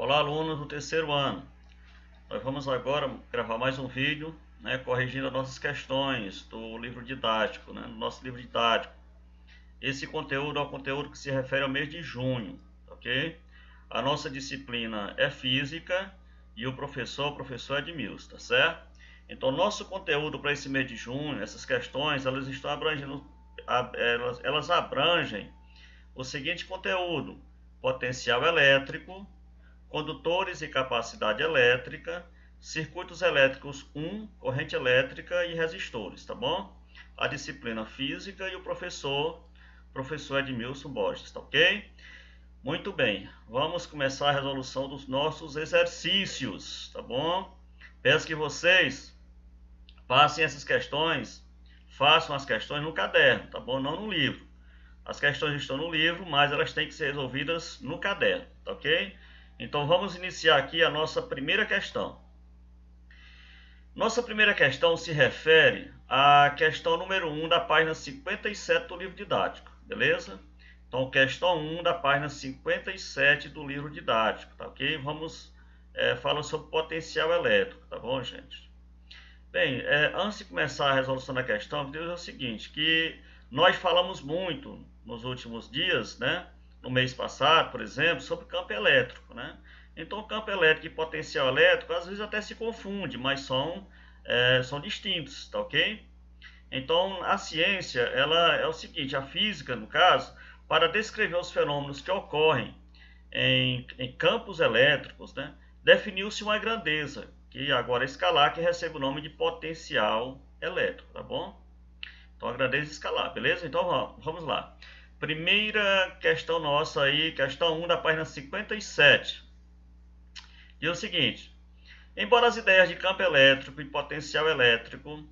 Olá, alunos do terceiro ano. Nós vamos agora gravar mais um vídeo, corrigindo as nossas questões do livro didático, do nosso livro didático. Esse conteúdo é o conteúdo que se refere ao mês de junho, ok? A nossa disciplina é física e o professor é Edmilson, tá certo? Então, nosso conteúdo para esse mês de junho, essas questões, elas estão abrangendo, elas abrangem o seguinte conteúdo: potencial elétrico, condutores e capacidade elétrica, circuitos elétricos 1, corrente elétrica e resistores, tá bom? A disciplina física e o professor Edmilson Borges, tá ok? Muito bem, vamos começar a resolução dos nossos exercícios, tá bom? Peço que vocês passem essas questões, façam as questões no caderno, tá bom? Não no livro. As questões estão no livro, mas elas têm que ser resolvidas no caderno, tá ok? Então vamos iniciar aqui a nossa primeira questão. Nossa primeira questão se refere à questão número 1 da página 57 do livro didático, beleza? Então, questão 1 da página 57 do livro didático, tá ok? Vamos falar sobre potencial elétrico, tá bom, gente? Bem, antes de começar a resolução da questão, eu dizer o seguinte, que nós falamos muito nos últimos dias, no mês passado, por exemplo, sobre campo elétrico, Então, campo elétrico e potencial elétrico, às vezes até se confunde, mas são distintos, tá ok? Então, a ciência, ela é o seguinte, a física, no caso, para descrever os fenômenos que ocorrem em campos elétricos, definiu-se uma grandeza, que agora é escalar, que recebe o nome de potencial elétrico, tá bom? Então, a grandeza escalar, beleza? Então, vamos lá. Primeira questão nossa aí, questão 1 da página 57. Diz o seguinte: embora as ideias de campo elétrico e potencial elétrico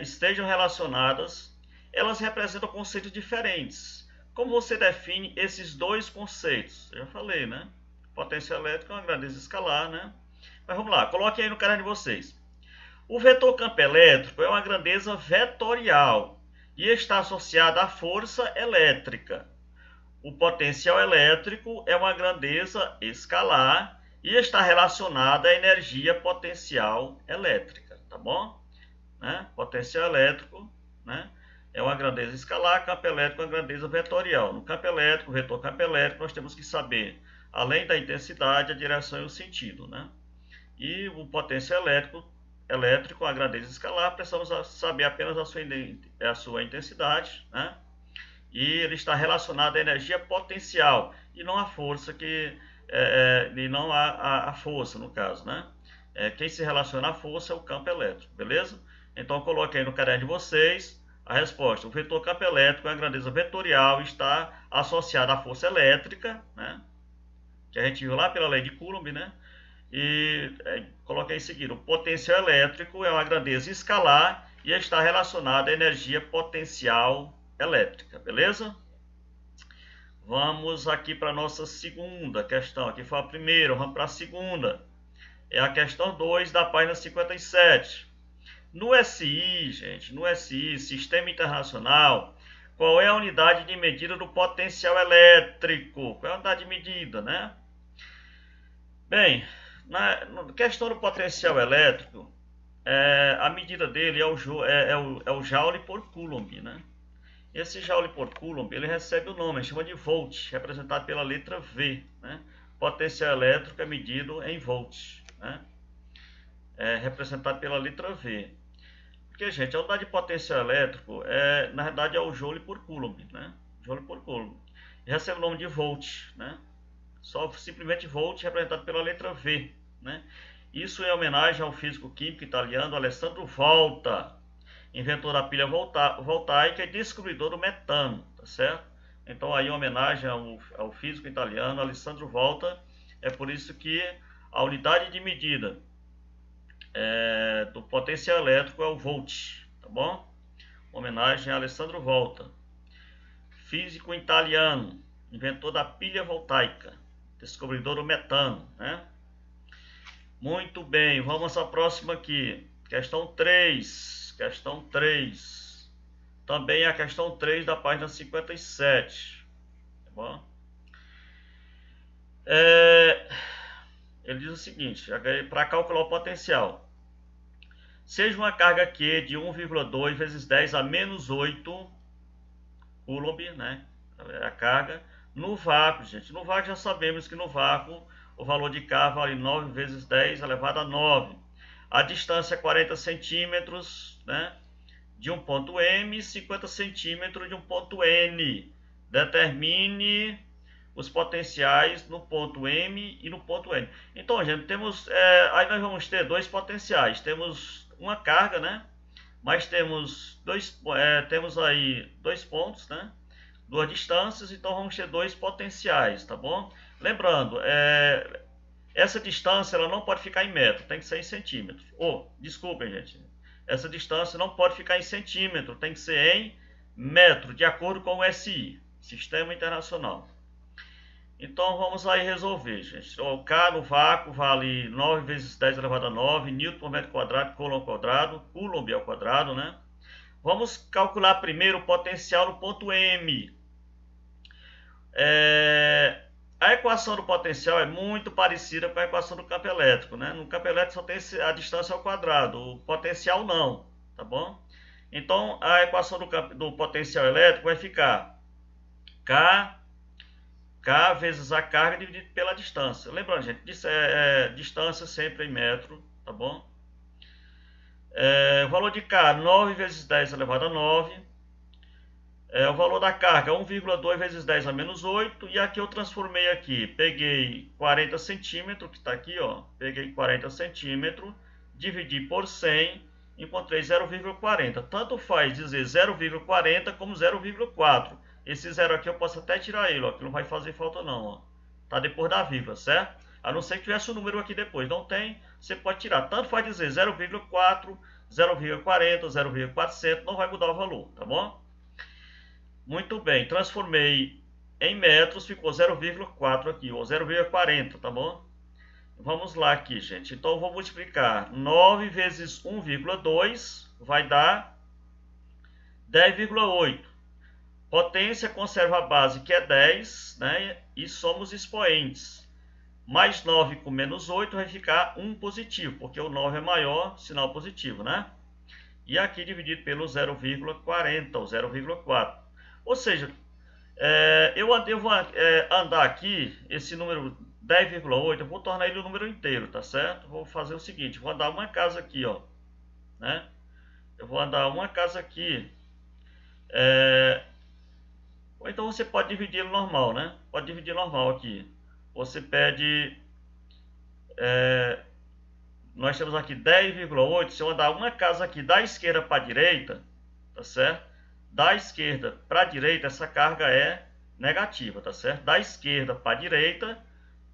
estejam relacionadas, elas representam conceitos diferentes. Como você define esses dois conceitos? Eu já falei, Potencial elétrico é uma grandeza escalar, Mas vamos lá, coloque aí no caderno de vocês. O vetor campo elétrico é uma grandeza vetorial e está associada à força elétrica. O potencial elétrico é uma grandeza escalar e está relacionada à energia potencial elétrica, tá bom? Potencial elétrico, é uma grandeza escalar, campo elétrico é uma grandeza vetorial. No campo elétrico, vetor campo elétrico, nós temos que saber, além da intensidade, a direção e o sentido, E o potencial elétrico, a grandeza escalar, precisamos saber apenas a sua intensidade, E ele está relacionado à energia potencial e não à força e não à força, no caso, quem se relaciona à força é o campo elétrico, beleza? Então, coloquei no caderno de vocês a resposta. O vetor campo elétrico é a grandeza vetorial e está associado à força elétrica, que a gente viu lá pela lei de Coulomb, E coloquei em seguida, o potencial elétrico é uma grandeza escalar e está relacionado à energia potencial elétrica, beleza? Vamos aqui para a nossa segunda questão. Aqui foi a primeira, vamos para a segunda. É a questão 2 da página 57. No SI, gente, no SI, Sistema Internacional, qual é a unidade de medida do potencial elétrico? Qual é a unidade de medida, Bem, na questão do potencial elétrico, a medida dele é o Joule por Coulomb, Esse Joule por Coulomb, ele recebe o nome, chama de volt, representado pela letra V, Potencial elétrico é medido em volts, representado pela letra V. Porque, gente, a unidade de potencial elétrico, na verdade, é o Joule por Coulomb, Joule por Coulomb. E recebe o nome de volt, Só simplesmente volt representado pela letra V, Isso em homenagem ao físico-químico italiano Alessandro Volta, inventor da pilha voltaica e descobridor do metano, tá certo? Então, aí, em homenagem ao físico italiano Alessandro Volta, é por isso que a unidade de medida do potencial elétrico é o volt, tá bom? Homenagem a Alessandro Volta, físico italiano, inventor da pilha voltaica, descobridor do metano, Muito bem, vamos à próxima aqui. Questão 3. Questão 3. Também a questão 3 da página 57. Tá bom? ele diz o seguinte, para calcular o potencial. Seja uma carga Q de 1,2 vezes 10 a menos 8 Coulomb, né? É a carga. No vácuo, gente, no vácuo já sabemos que no vácuo o valor de K vale 9 vezes 10 elevado a 9. A distância é 40 centímetros, né? De um ponto M, 50 centímetros de um ponto N. Determine os potenciais no ponto M e no ponto N. Então, gente, temos, aí nós vamos ter dois potenciais. Temos uma carga, né? Mas temos temos aí dois pontos, né? Duas distâncias, então vamos ter dois potenciais, tá bom? Lembrando, essa distância ela não pode ficar em metro, tem que ser em centímetros. Desculpem, gente. Essa distância não pode ficar em centímetro, tem que ser em metro, de acordo com o SI, Sistema Internacional. Então vamos aí resolver, gente. O K no vácuo vale 9 vezes 10 elevado a 9, Newton por metro quadrado, Coulomb ao quadrado, né? Vamos calcular primeiro o potencial no ponto M. A equação do potencial é muito parecida com a equação do campo elétrico, né? No campo elétrico só tem a distância ao quadrado, o potencial não, tá bom? Então a equação do potencial elétrico vai ficar K vezes a carga dividido pela distância. Lembrando, gente, distância sempre em metro, tá bom? O valor de K, 9 vezes 10 elevado a 9. O valor da carga, 1,2 vezes 10 a menos 8. E aqui eu transformei aqui, peguei 40 centímetros, que está aqui, ó. Peguei 40 centímetros, dividi por 100, encontrei 0,40. Tanto faz dizer 0,40 como 0,4. Esse zero aqui eu posso até tirar ele, ó, que não vai fazer falta não, ó. Tá depois da vírgula, certo? A não ser que tivesse o número aqui depois. Não tem, você pode tirar. Tanto faz dizer 0,4, 0,40, 0,400, não vai mudar o valor, tá bom? Muito bem, transformei em metros, ficou 0,4 aqui, ou 0,40, tá bom? Vamos lá aqui, gente. Então, eu vou multiplicar 9 vezes 1,2 vai dar 10,8. Potência conserva a base, que é 10, né? E somos expoentes. Mais 9 com menos 8 vai ficar 1 positivo, porque o 9 é maior, sinal positivo, né? E aqui dividido pelo 0,40, ou 0,4. Ou seja, eu vou andar aqui, esse número 10,8, eu vou tornar ele um número inteiro, tá certo? Vou fazer o seguinte, vou andar uma casa aqui, ó, né? Eu vou andar uma casa aqui, ou então você pode dividir normal, né? Pode dividir normal aqui. Você pede, nós temos aqui 10,8, se eu andar uma casa aqui da esquerda para a direita, tá certo? Da esquerda para a direita, essa carga é negativa, tá certo? Da esquerda para a direita,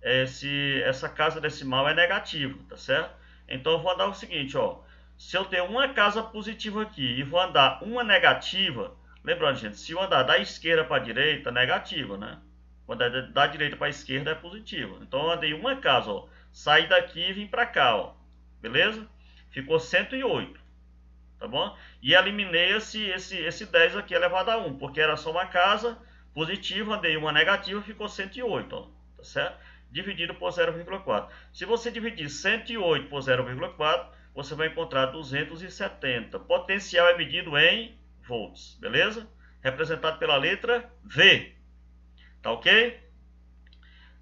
essa casa decimal é negativa, tá certo? Então eu vou andar o seguinte, ó. Se eu tenho uma casa positiva aqui e vou andar uma negativa, lembrando, gente, se eu andar da esquerda para a direita, negativa, né? Quando é da direita para a esquerda é positiva. Então eu andei uma casa, ó. Saí daqui e vim para cá, ó. Beleza? Ficou 108. Tá bom? E eliminei esse 10 aqui elevado a 1, porque era só uma casa positiva, andei uma negativa, ficou 108, ó, tá certo? Dividido por 0,4. Se você dividir 108 por 0,4, você vai encontrar 270. Potencial é medido em volts, beleza? Representado pela letra V, tá ok?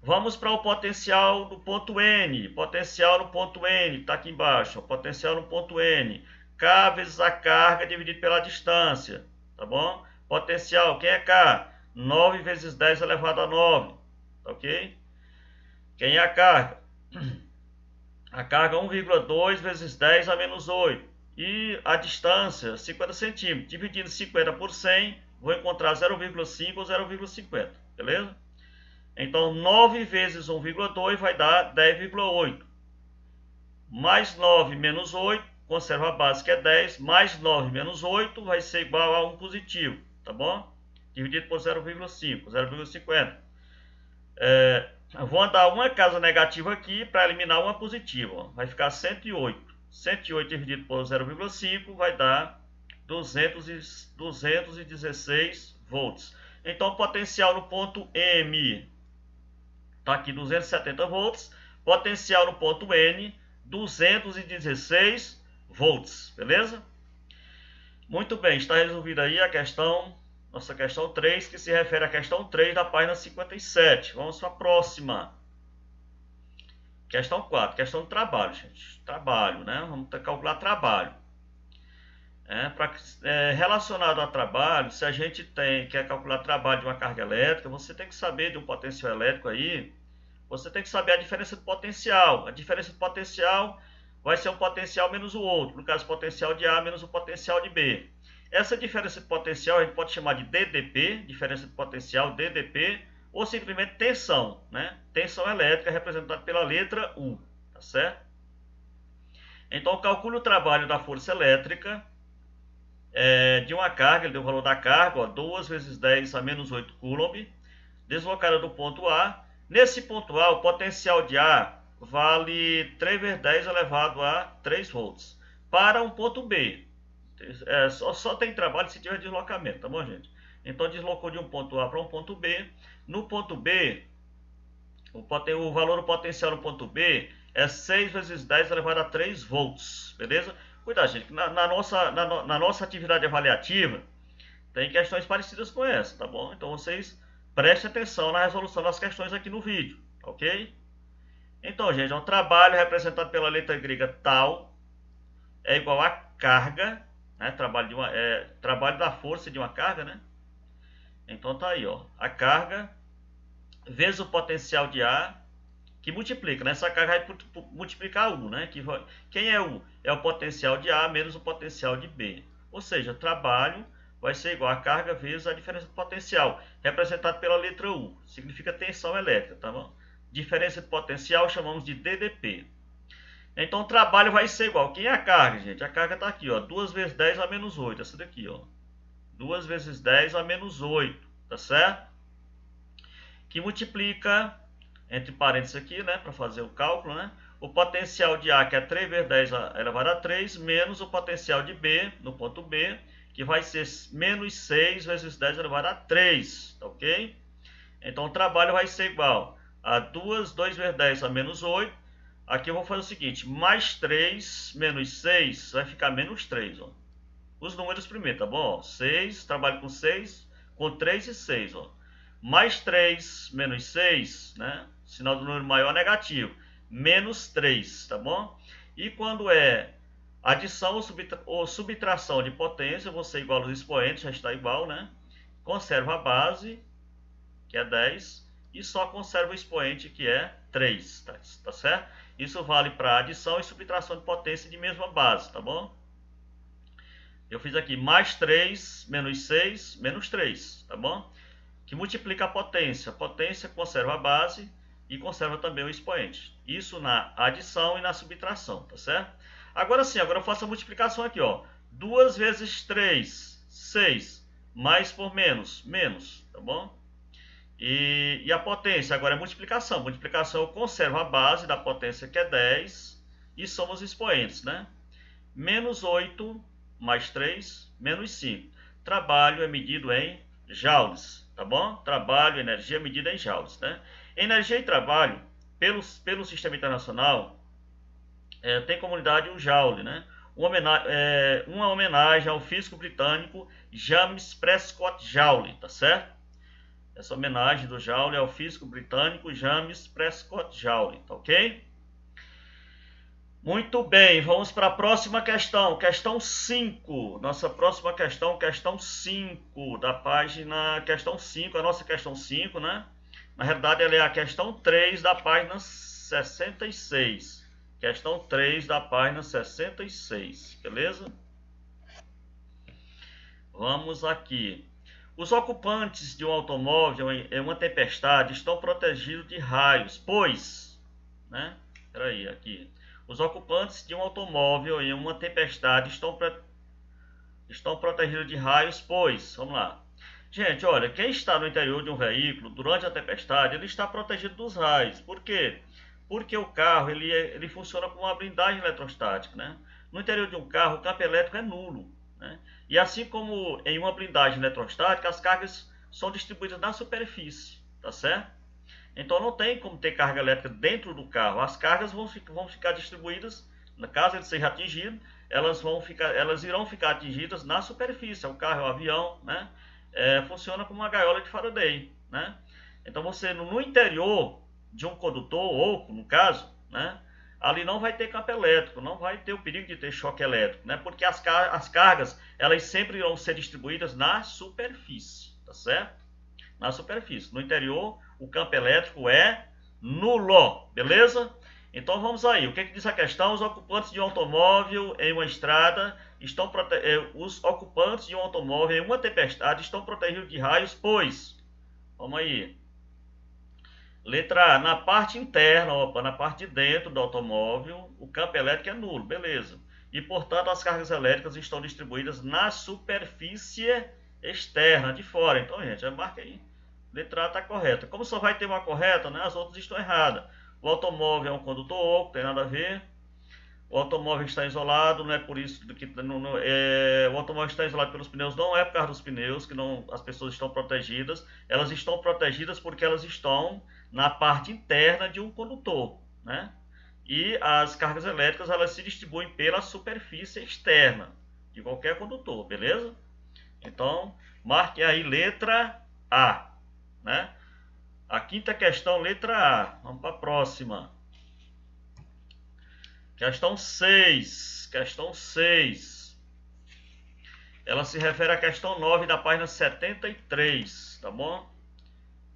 Vamos para o potencial do ponto N. Potencial no ponto N, está aqui embaixo, ó, potencial no ponto N. K vezes a carga dividido pela distância, tá bom? Potencial, quem é K? 9 vezes 10 elevado a 9, tá ok? Quem é a carga? A carga 1,2 vezes 10 a menos 8. E a distância, 50 centímetros. Dividindo 50 por 100, vou encontrar 0,5 ou 0,50, beleza? Então, 9 vezes 1,2 vai dar 10,8. Mais 9 menos 8. Conserva a base, que é 10, mais 9 menos 8 vai ser igual a 1 positivo, tá bom? Dividido por 0,5, 0,50. Eu vou andar uma casa negativa aqui para eliminar uma positiva, ó. Vai ficar 108. 108 dividido por 0,5 vai dar 216 volts. Então, o potencial no ponto M está aqui 270 volts. Potencial no ponto N, 216 volts, beleza? Muito bem, está resolvida aí a questão, nossa questão 3, que se refere à questão 3 da página 57. Vamos para a próxima. Questão 4, questão de trabalho, gente. Trabalho, né? Vamos calcular trabalho. Relacionado a trabalho, se a gente quer calcular trabalho de uma carga elétrica, você tem que saber de um potencial elétrico aí, você tem que saber a diferença do potencial. A diferença do potencial vai ser um potencial menos o outro, no caso, potencial de A menos o potencial de B. Essa diferença de potencial a gente pode chamar de DDP, diferença de potencial, DDP, ou simplesmente tensão, né? Tensão elétrica representada pela letra U, tá certo? Então, calcule o trabalho da força elétrica de uma carga, ele deu o valor da carga, ó, 2 vezes 10 a menos 8 coulomb, deslocada do ponto A. Nesse ponto A, o potencial de A vale 3 vezes 10 elevado a 3 volts. Para um ponto B, só tem trabalho se tiver deslocamento, tá bom, gente? Então, deslocou de um ponto A para um ponto B. No ponto B, o valor do potencial no ponto B é 6 vezes 10 elevado a 3 volts, beleza? Cuidado, gente, na nossa atividade avaliativa, tem questões parecidas com essa, tá bom? Então, vocês prestem atenção na resolução das questões aqui no vídeo, ok? Então, gente, o trabalho representado pela letra grega tal é igual a carga, né? Trabalho da força de uma carga, né? Então, tá aí, ó, a carga vezes o potencial de A, que multiplica, né? Essa carga vai multiplicar U, né? Quem é U? É o potencial de A menos o potencial de B. Ou seja, trabalho vai ser igual a carga vezes a diferença do potencial, representado pela letra U. Significa tensão elétrica, tá bom? Diferença de potencial chamamos de DDP. Então, o trabalho vai ser igual. Quem é a carga, gente? A carga está aqui, ó. 2 vezes 10 a menos 8. Essa daqui, ó. 2 vezes 10 a menos 8, tá certo? Que multiplica, entre parênteses aqui, né, para fazer o cálculo, né, o potencial de A, que é 3 vezes 10 elevado a 3, menos o potencial de B, no ponto B, que vai ser menos 6 vezes 10 elevado a 3, tá ok? Então, o trabalho vai ser igual a 2 vezes 10 a menos 8. Aqui eu vou fazer o seguinte, mais 3 menos 6 vai ficar menos 3, ó. Os números primeiro, tá bom? 6, trabalho com 6, com 3 e 6, ó. Mais 3 menos 6, né? Sinal do número maior negativo. Menos 3, tá bom? E quando é adição ou subtração de potência, você iguala os expoentes, já está igual, né? Conserva a base, que é 10, e só conserva o expoente, que é 3, tá certo? Isso vale para adição e subtração de potência de mesma base, tá bom? Eu fiz aqui mais 3 menos 6 menos 3, tá bom? Que multiplica a potência. A potência conserva a base e conserva também o expoente. Isso na adição e na subtração, tá certo? Agora sim, agora eu faço a multiplicação aqui, ó. 2 vezes 3, 6, mais por menos, menos, tá bom? E a potência agora é multiplicação. Multiplicação eu conservo a base da potência, que é 10, e somos expoentes, né? Menos 8 mais 3, menos 5. Trabalho é medido em joules, tá bom? Trabalho, energia medida em joules, né? Energia e trabalho, pelo sistema internacional, tem como unidade o joule, né? Uma homenagem ao físico britânico James Prescott Joule, tá certo? Essa homenagem do Joule é ao físico britânico James Prescott Joule, tá ok? Muito bem, vamos para a próxima questão, questão 5. Nossa próxima questão, questão 5 da página, questão 5, a nossa questão 5, né? Na realidade, ela é a questão 3 da página 66. Questão 3 da página 66, beleza? Vamos aqui. Os ocupantes de um automóvel em uma tempestade estão protegidos de raios, pois, né? Peraí, aqui. Os ocupantes de um automóvel em uma tempestade estão protegidos de raios, pois, vamos lá. Gente, olha, quem está no interior de um veículo durante a tempestade, ele está protegido dos raios. Por quê? Porque o carro ele funciona como uma blindagem eletrostática, né? No interior de um carro, o campo elétrico é nulo, né? E assim como em uma blindagem eletrostática, as cargas são distribuídas na superfície, tá certo? Então não tem como ter carga elétrica dentro do carro. As cargas vão ficar distribuídas, caso ele seja atingido, elas irão ficar atingidas na superfície. O carro, o avião, né? Funciona como uma gaiola de Faraday, né? Então você no interior de um condutor, ou no caso, né? Ali não vai ter campo elétrico, não vai ter o perigo de ter choque elétrico, né? Porque as cargas, elas sempre irão ser distribuídas na superfície, tá certo? Na superfície. No interior, o campo elétrico é nulo, beleza? Então vamos aí. O que diz a questão? Os ocupantes de um automóvel em uma estrada os ocupantes de um automóvel em uma tempestade estão protegidos de raios, pois, vamos aí. Letra A, na parte interna, na parte de dentro do automóvel, o campo elétrico é nulo, beleza. E, portanto, as cargas elétricas estão distribuídas na superfície externa, de fora. Então, gente, já marca aí. Letra A está correta. Como só vai ter uma correta, né, as outras estão erradas. O automóvel é um condutor oco, tem nada a ver. O automóvel está isolado, não é por isso que o automóvel está isolado pelos pneus, não é por causa dos pneus que não, as pessoas estão protegidas. Elas estão protegidas porque elas estão na parte interna de um condutor, né? E as cargas elétricas, elas se distribuem pela superfície externa de qualquer condutor, beleza? Então, marque aí letra A, né? A quinta questão, letra A. Vamos para a próxima. Questão 6. Questão 6. Ela se refere à questão 9 da página 73, tá bom?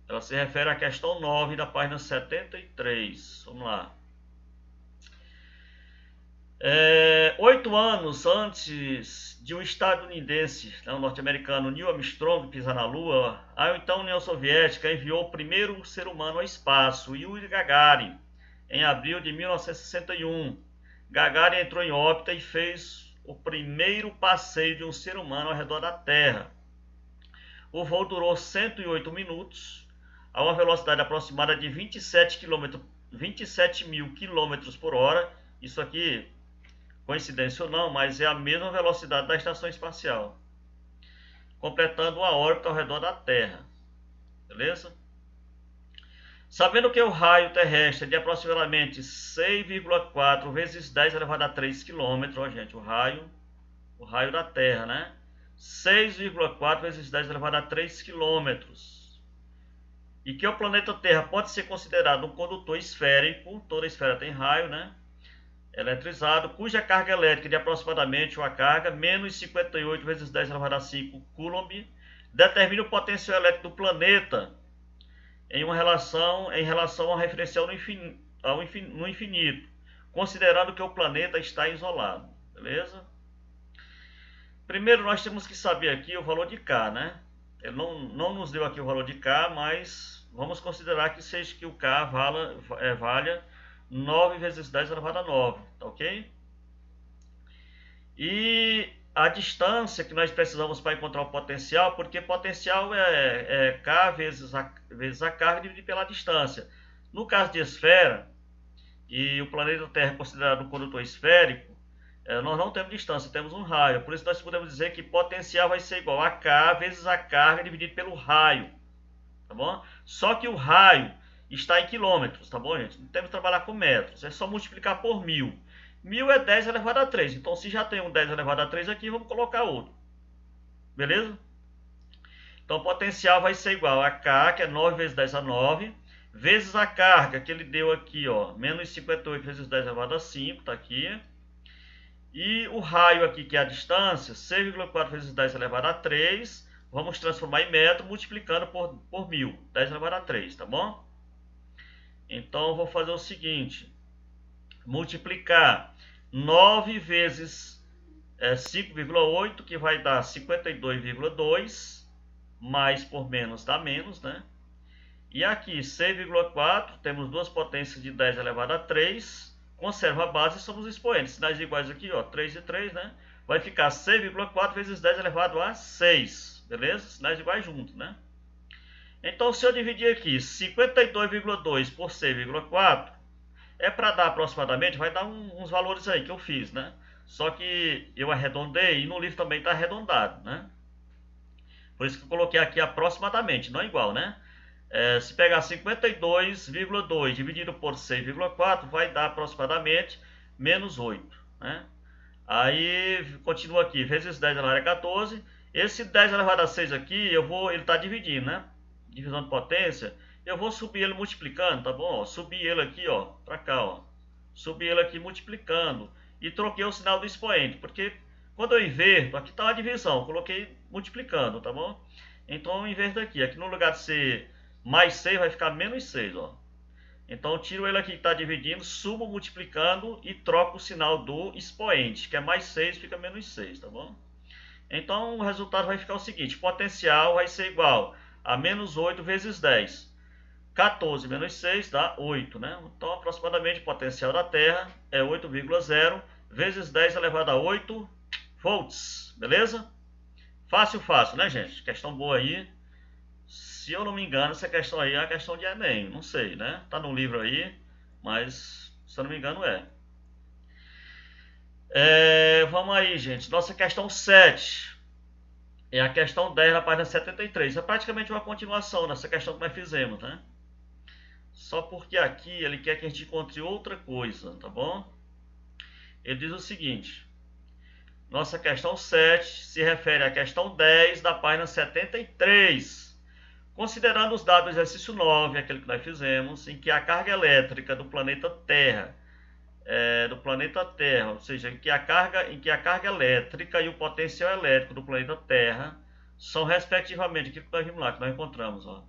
Ela se refere à questão 9 da página 73. Vamos lá. 8 anos antes de um estadunidense, norte-americano, Neil Armstrong, pisar na Lua, a então União Soviética enviou o primeiro ser humano ao espaço, Yuri Gagarin, em abril de 1961. Gagarin entrou em órbita e fez o primeiro passeio de um ser humano ao redor da Terra. O voo durou 108 minutos, a uma velocidade aproximada de 27 mil km por hora. Isso aqui, coincidência ou não, mas é a mesma velocidade da estação espacial, completando uma órbita ao redor da Terra. Beleza? Sabendo que o raio terrestre é de aproximadamente 6,4 vezes 10 elevado a 3 km, ó, gente, o raio da Terra, né? 6,4 vezes 10 elevado a 3 km. E que o planeta Terra pode ser considerado um condutor esférico, toda esfera tem raio, né? Eletrizado, cuja carga elétrica é de aproximadamente uma carga menos 58 vezes 10 elevado a 5 coulomb, determina o potencial elétrico do planeta em relação ao referencial no infinito, considerando que o planeta está isolado, beleza? Primeiro nós temos que saber aqui o valor de K, né? Ele não nos deu aqui o valor de K, mas vamos considerar que o K valha 9 vezes 10 elevado a 9, tá ok? E a distância que nós precisamos para encontrar o potencial, porque potencial é K vezes a carga dividido pela distância. No caso de esfera, e o planeta Terra é considerado um condutor esférico, nós não temos distância, temos um raio. Por isso nós podemos dizer que potencial vai ser igual a K vezes a carga dividido pelo raio, tá bom? Só que o raio está em quilômetros, tá bom, gente? Não temos que trabalhar com metros, é só multiplicar por 1000. 1000 é 10 elevado a 3, então se já tem um 10 elevado a 3 aqui, vamos colocar outro, beleza? Então o potencial vai ser igual a K, que é 9 vezes 10 a 9, vezes a carga que ele deu aqui, ó, menos 58 vezes 10 elevado a 5, tá aqui. E o raio aqui, que é a distância, 6,4 vezes 10 elevado a 3, vamos transformar em metro, multiplicando por 1000, 10 elevado a 3, tá bom? Então eu vou fazer o seguinte, multiplicar 9 vezes 5,8, que vai dar 52,2, mais por menos dá menos, né? E aqui 6,4, temos duas potências de 10 elevado a 3, conserva a base e somos expoentes. Sinais iguais aqui, ó, 3 e 3, né? Vai ficar 6,4 vezes 10 elevado a 6, beleza? Sinais iguais juntos, né? Então, se eu dividir aqui 52,2 por 6,4, para dar aproximadamente, vai dar uns valores aí que eu fiz, né? Só que eu arredondei e no livro também está arredondado, né? Por isso que eu coloquei aqui aproximadamente, não igual, né? Se pegar 52,2 dividido por 6,4 vai dar aproximadamente menos 8, né? Aí continua aqui, vezes 10 elevado a 14. Esse 10 elevado a 6 aqui, ele está dividindo, né? Divisão de potência. Eu vou subir ele multiplicando, tá bom? Subir ele aqui, ó, para cá, ó. Subir ele aqui multiplicando. E troquei o sinal do expoente, porque quando eu inverto, aqui está uma divisão, coloquei multiplicando, tá bom? Então eu inverto aqui. Aqui no lugar de ser mais 6 vai ficar menos 6, ó. Então eu tiro ele aqui que está dividindo, subo multiplicando e troco o sinal do expoente, que é mais 6, fica menos 6, tá bom? Então o resultado vai ficar o seguinte, potencial vai ser igual a menos 8 vezes 10. 14 menos 6 dá 8, né? Então aproximadamente o potencial da Terra é 8,0 vezes 10 elevado a 8 volts, beleza? Fácil, fácil, né, gente? Questão boa aí. Se eu não me engano, essa questão aí é a questão de Enem, não sei, né? Tá no livro aí, mas se eu não me engano vamos aí, gente. Nossa questão 7 é a questão 10 na página 73. É praticamente uma continuação dessa questão que nós fizemos, né? Só porque aqui ele quer que a gente encontre outra coisa, tá bom? Ele diz o seguinte: nossa questão 7 se refere à questão 10 da página 73. Considerando os dados do exercício 9, aquele que nós fizemos, em que a carga elétrica do planeta Terra, ou seja, em que a carga elétrica e o potencial elétrico do planeta Terra são respectivamente, aquilo que nós vimos lá, que nós encontramos, ó.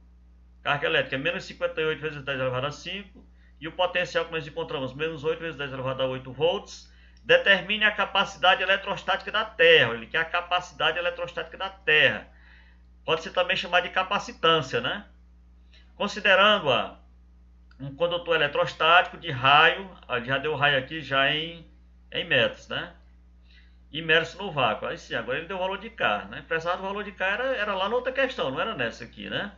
Carga elétrica é menos 58 vezes 10 elevado a 5, e o potencial que nós encontramos, menos 8 vezes 10 elevado a 8 volts, determine a capacidade eletrostática da Terra. Ele quer a capacidade eletrostática da Terra. Pode ser também chamado de capacitância, né? Considerando um condutor eletrostático de raio, já deu raio aqui já em metros, né? Imerso no vácuo. Aí sim, agora ele deu o valor de K, né? Precisava do valor de K era lá na outra questão, não era nessa aqui, né?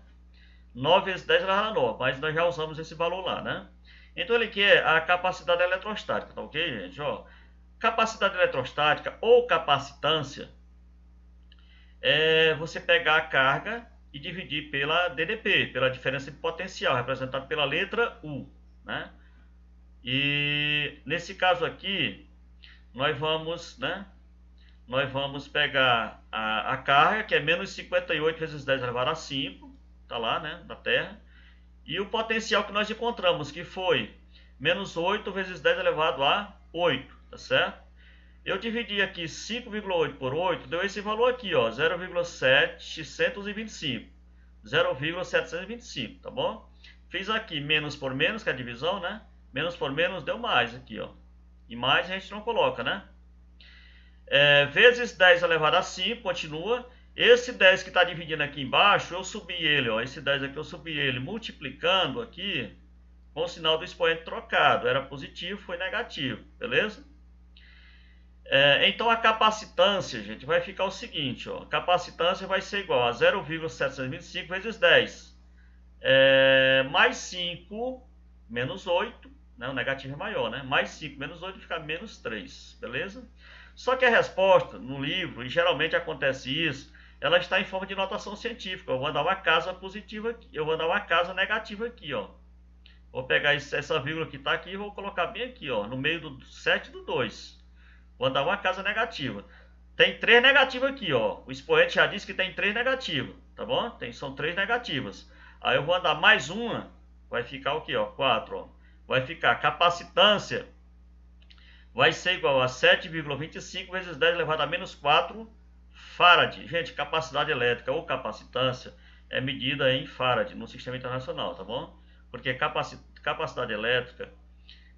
9 vezes 10 elevado a 9, mas nós já usamos esse valor lá, né? Então ele quer a capacidade eletrostática, tá ok, gente? Ó, capacidade eletrostática ou capacitância é você pegar a carga e dividir pela DDP, pela diferença de potencial, representado pela letra U, né? E nesse caso aqui, nós vamos pegar a carga, que é menos 58 vezes 10 elevado a 5, tá lá, né, da Terra, e o potencial que nós encontramos, que foi menos 8 vezes 10 elevado a 8, tá certo? Eu dividi aqui 5,8 por 8, deu esse valor aqui, ó, 0,725. 0,725, tá bom? Fiz aqui menos por menos, que é a divisão, né? Menos por menos deu mais aqui, ó. E mais a gente não coloca, né? Vezes 10 elevado a 5, continua. Esse 10 que está dividindo aqui embaixo, eu subi ele, ó. Esse 10 aqui eu subi ele multiplicando aqui com o sinal do expoente trocado. Era positivo, foi negativo, beleza? Então a capacitância, gente, vai ficar o seguinte, ó. A capacitância vai ser igual a 0,725 vezes 10. Mais 5 menos 8, né? O negativo é maior, né? Mais 5 menos 8 fica menos 3, beleza? Só que a resposta no livro, e geralmente acontece isso, ela está em forma de notação científica. Eu vou dar uma casa positiva aqui, eu vou dar uma casa negativa aqui, ó. Vou pegar essa vírgula que está aqui e vou colocar bem aqui, ó, no meio do 7 e do 2. Vou dar uma casa negativa. Tem 3 negativas aqui, ó. O expoente já disse que tem 3 negativas, tá bom? São 3 negativas. Aí eu vou andar mais uma, vai ficar o quê, ó? 4, ó. Vai ficar capacitância, vai ser igual a 7,25 vezes 10 elevado a menos 4 farad. Gente, capacidade elétrica ou capacitância é medida em farad no sistema internacional, tá bom? Porque capacidade elétrica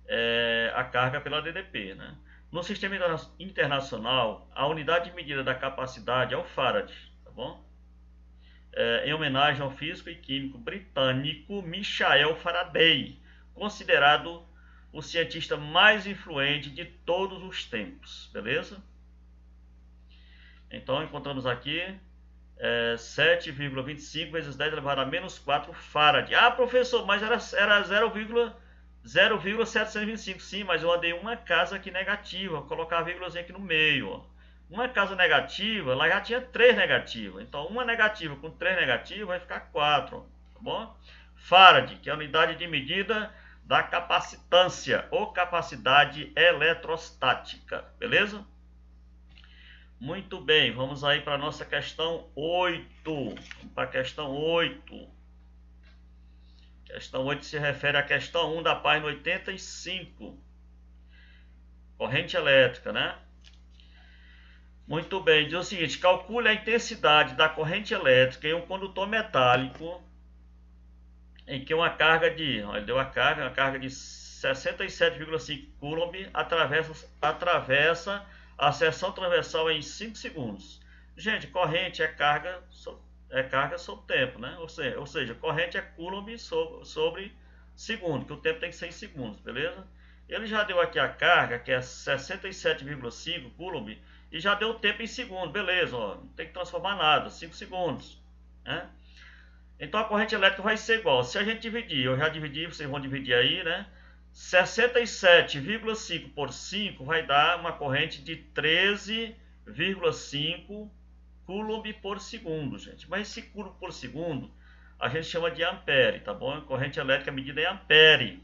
é a carga pela DDP, né? No sistema internacional, a unidade de medida da capacidade é o farad, tá bom? Em homenagem ao físico e químico britânico Michael Faraday, considerado o cientista mais influente de todos os tempos, beleza? Então encontramos aqui 7,25 vezes 10 elevado a menos 4 farad. Ah, professor, mas era 0,725, sim, mas eu andei uma casa aqui negativa, vou colocar a vírgulazinha aqui no meio, ó. Uma casa negativa, lá já tinha 3 negativas, então uma negativa com 3 negativas vai ficar 4, tá bom? Farad, que é a unidade de medida da capacitância ou capacidade eletrostática, beleza? Muito bem, vamos aí para a nossa questão 8. Para a questão 8. Questão 8 se refere à questão 1 da página 85. Corrente elétrica, né? Muito bem, diz o seguinte: calcule a intensidade da corrente elétrica em um condutor metálico em que uma carga de, ele deu uma carga de 67,5 coulomb atravessa a seção transversal em 5 segundos. Gente, corrente é carga sobre tempo, né? Ou seja, corrente é coulomb sobre segundo, que o tempo tem que ser em segundos, beleza? Ele já deu aqui a carga, que é 67,5 coulomb, e já deu o tempo em segundo, beleza, ó, não tem que transformar nada, 5 segundos, né? Então a corrente elétrica vai ser igual, se a gente dividir, eu já dividi, vocês vão dividir aí, né? 67,5 por 5 vai dar uma corrente de 13,5 coulomb por segundo, gente. Mas esse coulomb por segundo a gente chama de ampere, tá bom? A corrente elétrica medida em ampere.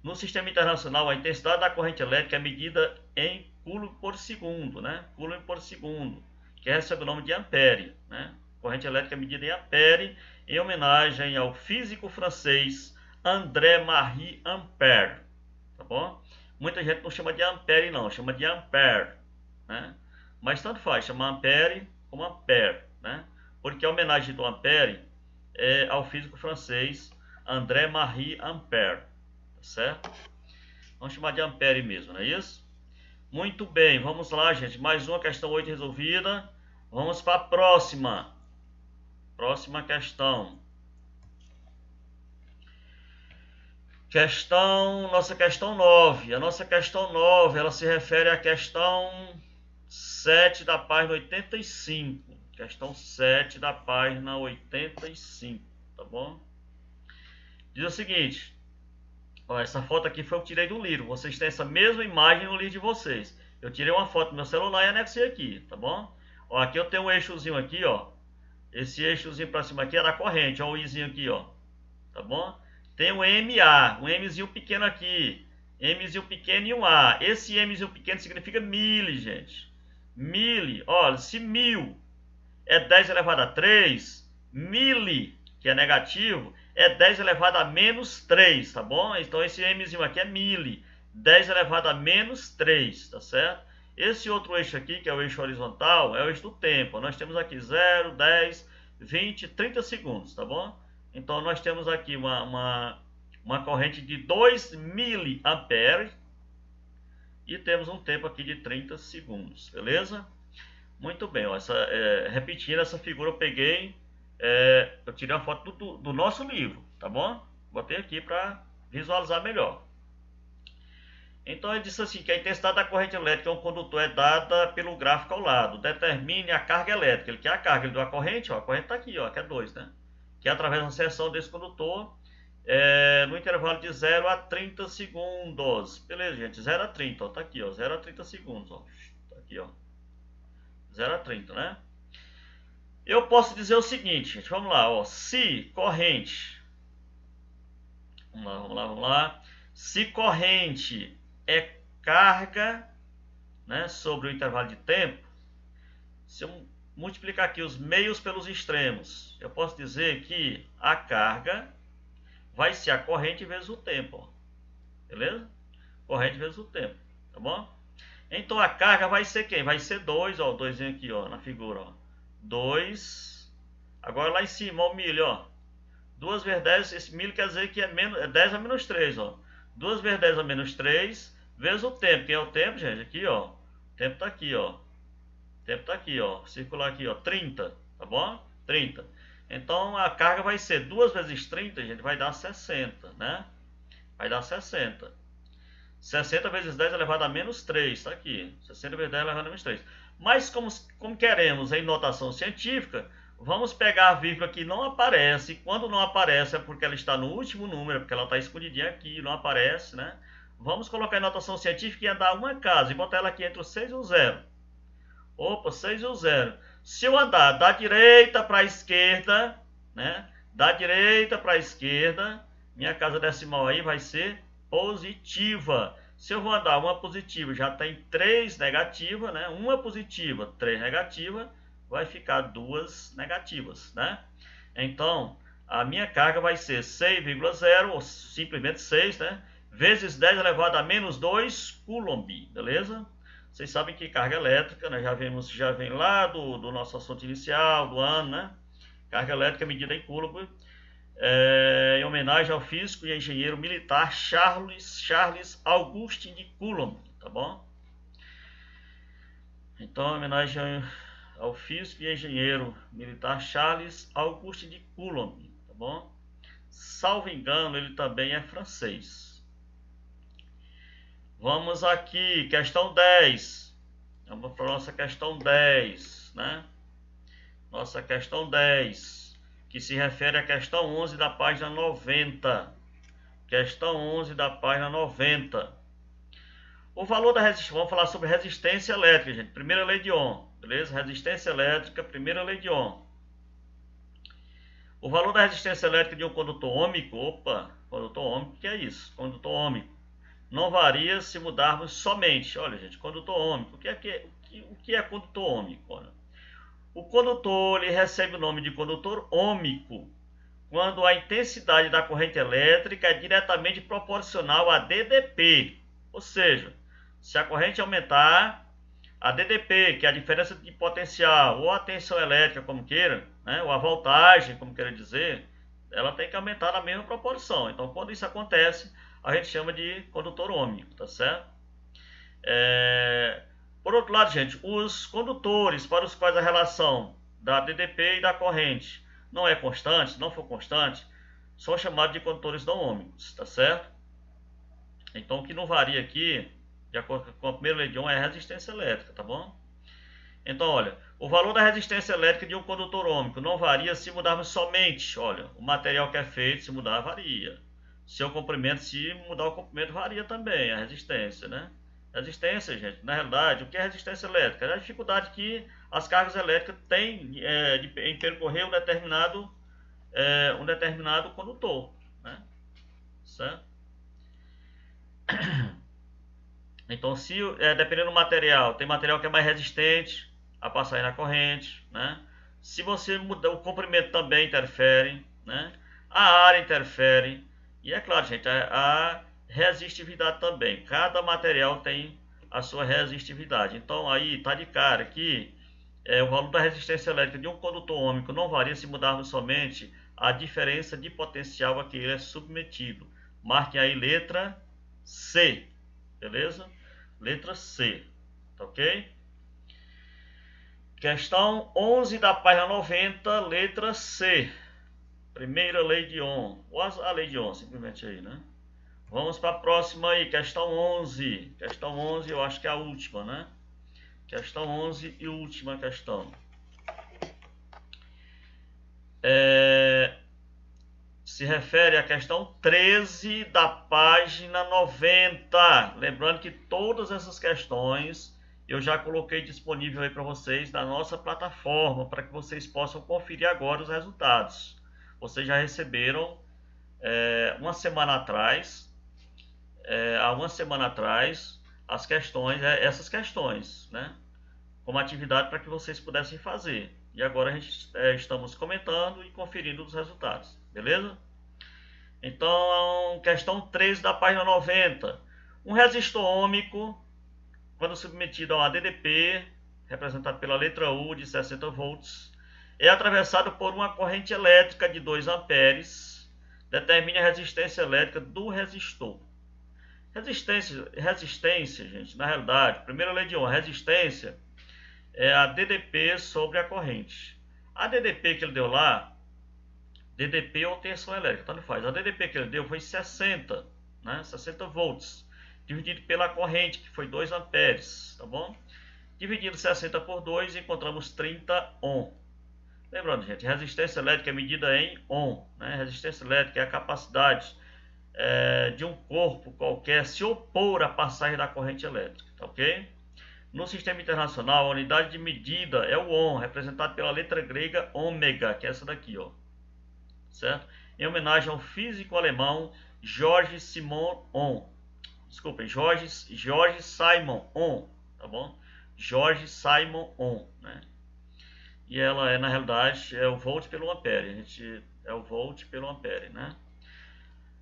No sistema internacional, a intensidade da corrente elétrica é medida em coulomb por segundo, né? Coulomb por segundo, que recebe o nome de ampere, né? Corrente elétrica é medida em ampere, em homenagem ao físico francês André-Marie Ampère, tá bom? Muita gente não chama de ampere não, chama de ampere, né? Mas tanto faz, chama ampere como ampère, né? Porque a homenagem do ampere é ao físico francês André-Marie Ampère, tá certo? Vamos chamar de ampere mesmo, não é isso? Muito bem, vamos lá, gente. Mais uma questão 8 resolvida. Vamos para a próxima. Próxima questão. Nossa questão 9. A nossa questão 9, ela se refere à questão 7 da página 85. Questão 7 da página 85, tá bom? Diz o seguinte: ó, essa foto aqui foi eu que tirei do livro. Vocês têm essa mesma imagem no livro de vocês. Eu tirei uma foto do meu celular e anexei aqui, tá bom? Ó, aqui eu tenho um eixozinho aqui, ó. Esse eixozinho para cima aqui é da corrente, ó, o izinho aqui, ó. Tá bom? Tem um MA, um Mzinho pequeno aqui. Mzinho pequeno e um A. Esse Mzinho pequeno significa mili, gente. Mili, olha, se 1000 é 10 elevado a 3, mili, que é negativo, é 10 elevado a menos 3, tá bom? Então esse Mzinho aqui é mili, 10 elevado a menos 3, tá certo? Esse outro eixo aqui, que é o eixo horizontal, é o eixo do tempo. Nós temos aqui 0, 10, 20, 30 segundos, tá bom? Então nós temos aqui uma corrente de 2 miliamperes e temos um tempo aqui de 30 segundos, beleza? Muito bem, ó, repetindo essa figura eu peguei, eu tirei uma foto do nosso livro, tá bom? Botei aqui para visualizar melhor. Então ele disse assim, que a intensidade da corrente elétrica em um condutor é dada pelo gráfico ao lado. Determine a carga elétrica. Ele quer a carga, ele deu a corrente, ó, a corrente está aqui, ó, que é 2, né? Que é através da seção desse condutor, no intervalo de 0 a 30 segundos. Beleza, gente, 0 a 30, ó, tá aqui, ó, 0 a 30 segundos, ó. Tá aqui, ó. 0 a 30, né? Eu posso dizer o seguinte, gente, vamos lá, ó, se corrente, vamos lá, se corrente é carga, né, sobre o intervalo de tempo, se eu multiplicar aqui os meios pelos extremos, eu posso dizer que a carga vai ser a corrente vezes o tempo, ó. Beleza? Corrente vezes o tempo, tá bom? Então a carga vai ser quem? Vai ser 2, ó, o 2 aqui, ó, na figura, ó. 2. Agora lá em cima, ó, o milho, ó. 2 vezes 10, esse milho quer dizer que é 10 a menos 3, ó. 2 vezes 10 a menos 3, vezes o tempo. Quem é o tempo, gente? Aqui, ó. O tempo tá aqui, ó. O tempo tá aqui, ó. Circular aqui, ó. 30, tá bom? 30. Então a carga vai ser 2 vezes 30, gente, vai dar 60, né? Vai dar 60. 60 vezes 10 elevado a menos 3, tá aqui. 60 vezes 10 elevado a menos 3. Mas como queremos em notação científica, vamos pegar a vírgula que não aparece. Quando não aparece é porque ela está no último número, porque ela está escondidinha aqui, não aparece, né? Vamos colocar em notação científica e andar uma casa e botar ela aqui entre o 6 e o 0. Opa, 6 e o 0. Se eu andar da direita para a esquerda, né? Da direita para a esquerda, minha casa decimal aí vai ser positiva. Se eu vou andar uma positiva, já tem 3 negativas, né? Uma positiva, 3 negativas, vai ficar 2 negativas, né? Então, a minha carga vai ser 6,0, ou simplesmente 6, né? Vezes 10 elevado a menos 2 coulomb, beleza? Vocês sabem que carga elétrica, né? Já vem lá do nosso assunto inicial, do ano, né? Carga elétrica medida em coulomb, em homenagem ao físico e engenheiro militar Charles Augustin de Coulomb, tá bom? Então, em homenagem ao físico e engenheiro militar Charles Augustin de Coulomb, tá bom? Salvo engano, ele também é francês. Vamos aqui, questão 10. Vamos para a nossa questão 10, né? Nossa questão 10. Que se refere à questão 11 da página 90. Questão 11 da página 90. O valor da resistência, vamos falar sobre resistência elétrica, gente. Primeira lei de Ohm, beleza? Resistência elétrica, primeira lei de Ohm. O valor da resistência elétrica de um condutor ôhmico, condutor ôhmico, o que é isso? Condutor ôhmico. Não varia se mudarmos somente, olha gente, condutor ôhmico. O que é condutor ôhmico? Olha. O condutor ele recebe o nome de condutor ôhmico quando a intensidade da corrente elétrica é diretamente proporcional a DDP. Ou seja, se a corrente aumentar, a DDP, que é a diferença de potencial, ou a tensão elétrica, como queira, né, ou a voltagem, como queira dizer, ela tem que aumentar na mesma proporção. Então, quando isso acontece, a gente chama de condutor ôhmico, tá certo? Por outro lado, gente, os condutores para os quais a relação da DDP e da corrente não é constante, se não for constante, são chamados de condutores não ôhmicos, tá certo? Então, o que não varia aqui, de acordo com a primeira lei de Ohm, é a resistência elétrica, tá bom? Então, olha, o valor da resistência elétrica de um condutor ôhmico não varia se mudarmos somente, olha, o material que é feito, se mudar, varia. Seu comprimento, se mudar o comprimento, varia também a resistência, né? Resistência, gente, na realidade, o que é resistência elétrica? É a dificuldade que as cargas elétricas têm em percorrer um determinado condutor, né? Certo? Então, se dependendo do material, tem material que é mais resistente a passar aí na corrente, né? Se você mudar, o comprimento também interfere, né? A área interfere, e é claro, gente, a resistividade também. Cada material tem a sua resistividade. Então, aí tá de cara que o valor da resistência elétrica de um condutor ôhmico não varia se mudarmos somente a diferença de potencial a que ele é submetido. Marquem aí letra C, beleza? Letra C, tá ok? Questão 11 da página 90, letra C. Primeira lei de Ohm, ou a lei de Ohm, simplesmente aí, né? Vamos para a próxima aí, questão 11. Questão 11, eu acho que é a última, né? Questão 11 e última questão. Se refere à questão 13 da página 90. Lembrando que todas essas questões eu já coloquei disponível aí para vocês na nossa plataforma, para que vocês possam conferir agora os resultados. Vocês já receberam uma semana atrás, há uma semana atrás, as questões, essas questões, né? Como atividade para que vocês pudessem fazer. E agora a gente estamos comentando e conferindo os resultados, beleza? Então, questão 13 da página 90. Um resistor ôhmico, quando submetido a uma DDP, representado pela letra U de 60 volts, é atravessado por uma corrente elétrica de 2 amperes. Determine a resistência elétrica do resistor. Resistência, gente, na realidade, primeira lei de Ohm, resistência é a DDP sobre a corrente. A DDP que ele deu lá, DDP ou tensão elétrica, tanto faz. A DDP que ele deu foi 60, né? 60 volts, dividido pela corrente, que foi 2 amperes, tá bom? Dividindo 60 por 2, encontramos 30 ohm. Lembrando, gente, resistência elétrica é medida em ohm, né? Resistência elétrica é a capacidade de um corpo qualquer se opor à passagem da corrente elétrica, tá ok? No sistema internacional, a unidade de medida é o ohm, representado pela letra grega ômega, que é essa daqui, ó. certo? Em homenagem ao físico alemão George Simon Ohm. Desculpem, George Simon Ohm, tá bom? George Simon Ohm, né? E ela é, na realidade, é o volt pelo ampere. A gente é o volt pelo ampere, né?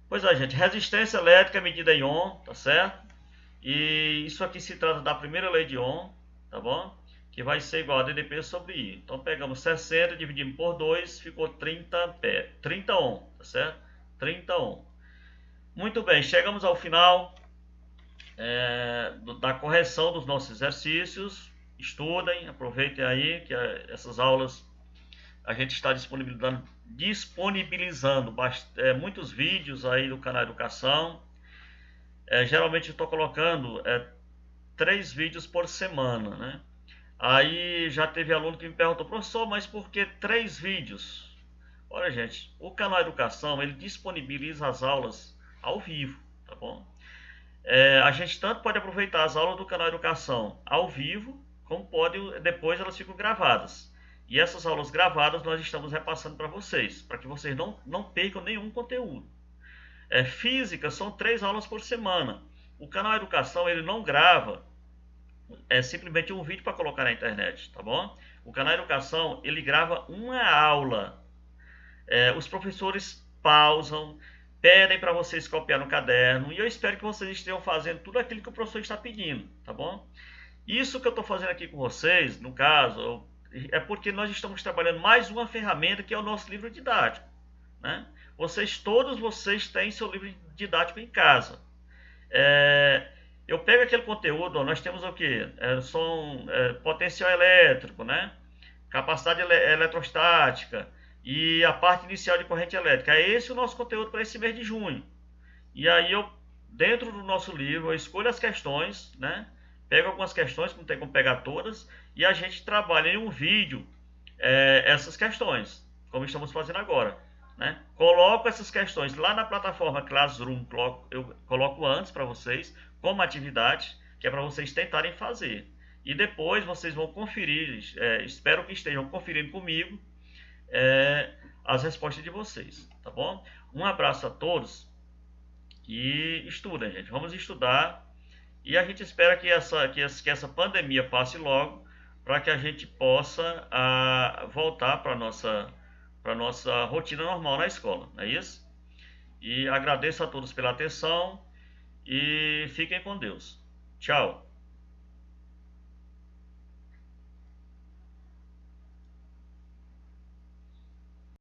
Pois é, gente, resistência elétrica medida em ohm, tá certo? E isso aqui se trata da primeira lei de Ohm, tá bom? Que vai ser igual a ddP sobre I. Então pegamos 60, dividimos por 2, ficou 30 ampere, 30 ohm, tá certo? 30 ohm. Muito bem, chegamos ao final da correção dos nossos exercícios. Estudem, aproveitem aí que essas aulas a gente está disponibilizando muitos vídeos aí do canal Educação. Geralmente eu estou colocando 3 vídeos por semana, né? Aí já teve aluno que me perguntou, professor, mas por que 3 vídeos? Olha, gente, o canal Educação, ele disponibiliza as aulas ao vivo, tá bom? A gente tanto pode aproveitar as aulas do canal Educação ao vivo, como pode, depois elas ficam gravadas. E essas aulas gravadas nós estamos repassando para vocês, para que vocês não percam nenhum conteúdo. Física são 3 aulas por semana. O canal Educação, ele não grava simplesmente um vídeo para colocar na internet, tá bom? O canal Educação, ele grava uma aula. Os professores pausam, pedem para vocês copiar no caderno, e eu espero que vocês estejam fazendo tudo aquilo que o professor está pedindo, tá bom? Isso que eu estou fazendo aqui com vocês, no caso, é porque nós estamos trabalhando mais uma ferramenta que é o nosso livro didático, né? Todos vocês têm seu livro didático em casa. Eu pego aquele conteúdo, nós temos o que? Potencial elétrico, né? Capacidade eletrostática e a parte inicial de corrente elétrica. É esse o nosso conteúdo para esse mês de junho. E aí dentro do nosso livro, eu escolho as questões, né? Pego algumas questões, não tem como pegar todas, e a gente trabalha em um vídeo essas questões, como estamos fazendo agora. Né? Coloco essas questões lá na plataforma Classroom, eu coloco antes para vocês, como atividade, que é para vocês tentarem fazer. E depois vocês vão conferir, espero que estejam conferindo comigo as respostas de vocês, tá bom? Um abraço a todos e estudem, gente. Vamos estudar e a gente espera que essa pandemia passe logo para que a gente possa voltar para nossa rotina normal na escola, não é isso? E agradeço a todos pela atenção e fiquem com Deus. Tchau.